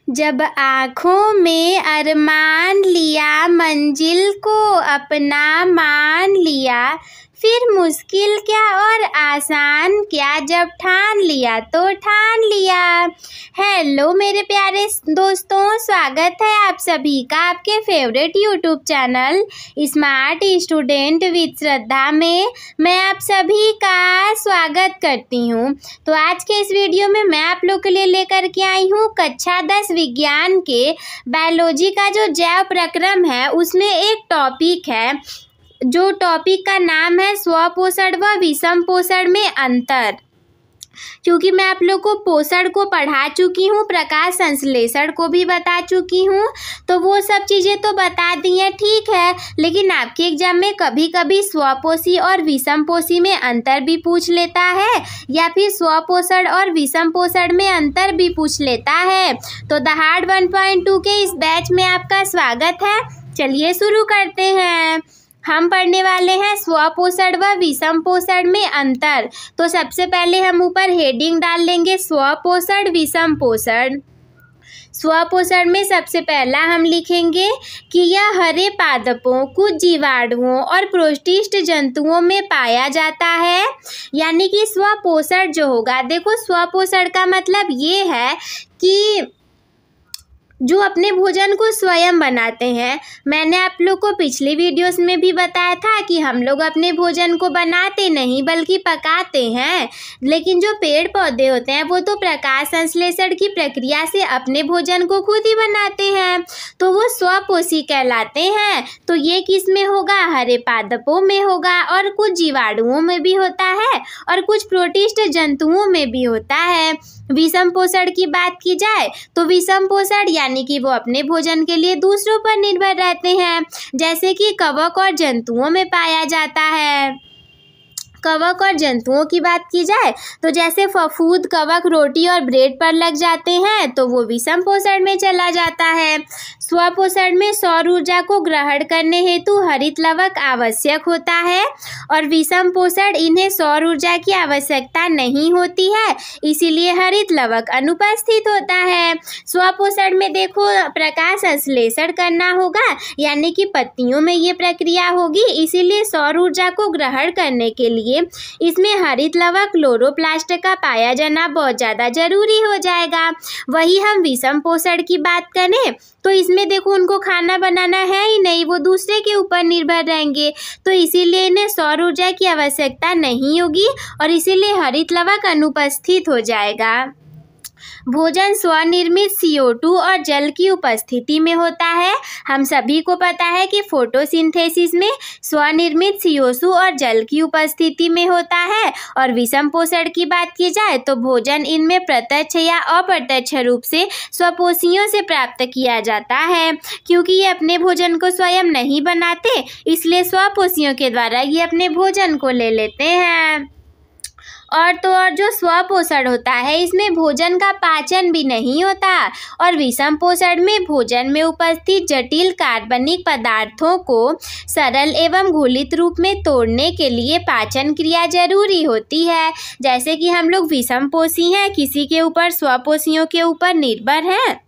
जब आँखों में अरमान लिया, मंजिल को अपना मान लिया, फिर मुश्किल क्या और आसान क्या, जब ठान लिया तो ठान लिया। हेलो मेरे प्यारे दोस्तों, स्वागत है आप सभी का आपके favourite YouTube channel smart student with Shraddha में। मैं आप सभी का स्वागत करती हूँ। तो आज के इस वीडियो में मैं आप लोग के लिए लेकर के आई हूँ कक्षा 10 विज्ञान के बायोलॉजी का जो जैव प्रक्रम है उसमें एक टॉपिक है, जो टॉपिक का नाम है स्वपोषण व विषम पोषण में अंतर। क्योंकि मैं आप लोग को पोषण को पढ़ा चुकी हूँ, प्रकाश संश्लेषण को भी बता चुकी हूँ, तो वो सब चीज़ें तो बता दी हैं, ठीक है। लेकिन आपके एग्जाम में कभी कभी स्वपोषी और विषम पोषी में अंतर भी पूछ लेता है, या फिर स्वपोषण और विषम पोषण में अंतर भी पूछ लेता है। तो दहाड़ 1.2 के इस बैच में आपका स्वागत है। चलिए शुरू करते हैं। हम पढ़ने वाले हैं स्वपोषण व विषम पोषण में अंतर। तो सबसे पहले हम ऊपर हेडिंग डाल लेंगे स्वपोषण विषम पोषण। स्वपोषण में सबसे पहला हम लिखेंगे कि यह हरे पादपों, कुछ जीवाणुओं और प्रोटिस्ट जंतुओं में पाया जाता है। यानी कि स्वपोषण जो होगा, देखो स्वपोषण का मतलब ये है कि जो अपने भोजन को स्वयं बनाते हैं। मैंने आप लोग को पिछली वीडियोस में भी बताया था कि हम लोग अपने भोजन को बनाते नहीं बल्कि पकाते हैं। लेकिन जो पेड़ पौधे होते हैं वो तो प्रकाश संश्लेषण की प्रक्रिया से अपने भोजन को खुद ही बनाते हैं, तो वो स्वपोषी कहलाते हैं। तो ये किस में होगा? हरे पादपों में होगा, और कुछ जीवाणुओं में भी होता है और कुछ प्रोटिस्ट जंतुओं में भी होता है। विषम पोषण की बात की जाए तो विषम पोषण यानी कि वो अपने भोजन के लिए दूसरों पर निर्भर रहते हैं, जैसे कि कवक और जंतुओं में पाया जाता है। कवक और जंतुओं की बात की जाए तो जैसे फफूंद कवक रोटी और ब्रेड पर लग जाते हैं तो वो विषम पोषण में चला जाता है। स्वपोषण में सौर ऊर्जा को ग्रहण करने हेतु हरित लवक आवश्यक होता है, और विषम पोषण इन्हें सौर ऊर्जा की आवश्यकता नहीं होती है, इसीलिए हरित लवक अनुपस्थित होता है। स्वपोषण में देखो प्रकाश संश्लेषण करना होगा, यानी कि पत्तियों में ये प्रक्रिया होगी, इसीलिए सौर ऊर्जा को ग्रहण करने के लिए इसमें हरित लवक क्लोरोप्लास्ट का पाया जाना बहुत ज़्यादा जरूरी हो जाएगा। वही हम विषम पोषण की बात करें तो इसमें देखो उनको खाना बनाना है ही नहीं, वो दूसरे के ऊपर निर्भर रहेंगे, तो इसीलिए इन्हें सौर ऊर्जा की आवश्यकता नहीं होगी और इसीलिए हरित लवक अनुपस्थित हो जाएगा। भोजन स्वनिर्मित CO2 और जल की उपस्थिति में होता है। हम सभी को पता है कि फोटोसिंथेसिस में स्वनिर्मित CO2 और जल की उपस्थिति में होता है। और विषम पोषण की बात की जाए तो भोजन इनमें प्रत्यक्ष या अप्रत्यक्ष रूप से स्वपोषियों से प्राप्त किया जाता है। क्योंकि ये अपने भोजन को स्वयं नहीं बनाते, इसलिए स्वपोषियों के द्वारा ये अपने भोजन को ले लेते हैं। और जो स्वपोषण होता है इसमें भोजन का पाचन भी नहीं होता, और विषम पोषण में भोजन में उपस्थित जटिल कार्बनिक पदार्थों को सरल एवं घुलित रूप में तोड़ने के लिए पाचन क्रिया जरूरी होती है। जैसे कि हम लोग विषम पोषी हैं, किसी के ऊपर स्वपोषियों के ऊपर निर्भर हैं,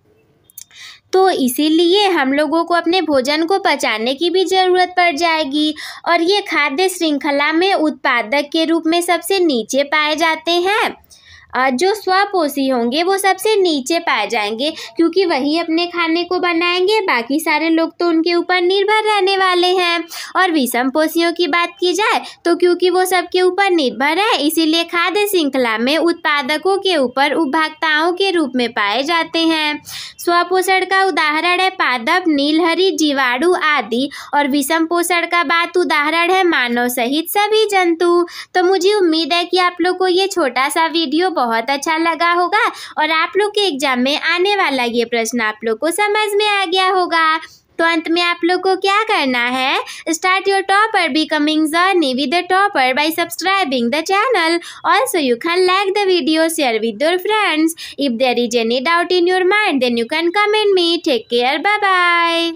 तो इसीलिए हम लोगों को अपने भोजन को पचाने की भी ज़रूरत पड़ जाएगी। और ये खाद्य श्रृंखला में उत्पादक के रूप में सबसे नीचे पाए जाते हैं। जो स्वपोषी होंगे वो सबसे नीचे पाए जाएंगे, क्योंकि वही अपने खाने को बनाएंगे, बाकी सारे लोग तो उनके ऊपर निर्भर रहने वाले हैं। और विषम पोषियों की बात की जाए तो क्योंकि वो सबके ऊपर निर्भर है, इसीलिए खाद्य श्रृंखला में उत्पादकों के ऊपर उपभोक्ताओं के रूप में पाए जाते हैं। स्वपोषण का उदाहरण है पादप, नीलहरी, जीवाणु आदि, और विषम पोषण का बात उदाहरण है मानव सहित सभी जंतु। तो मुझे उम्मीद है कि आप लोग को ये छोटा सा वीडियो बहुत अच्छा लगा होगा और आप लोग के एग्जाम में आने वाला ये प्रश्न आप लोग को समझ में आ गया होगा। तो अंत में आप लोग को क्या करना है? Start your topper becoming journey with the topper by subscribing the channel. Also you can like the video, share with your friends. If there is any doubt in your mind then you can comment me. Take care, bye bye.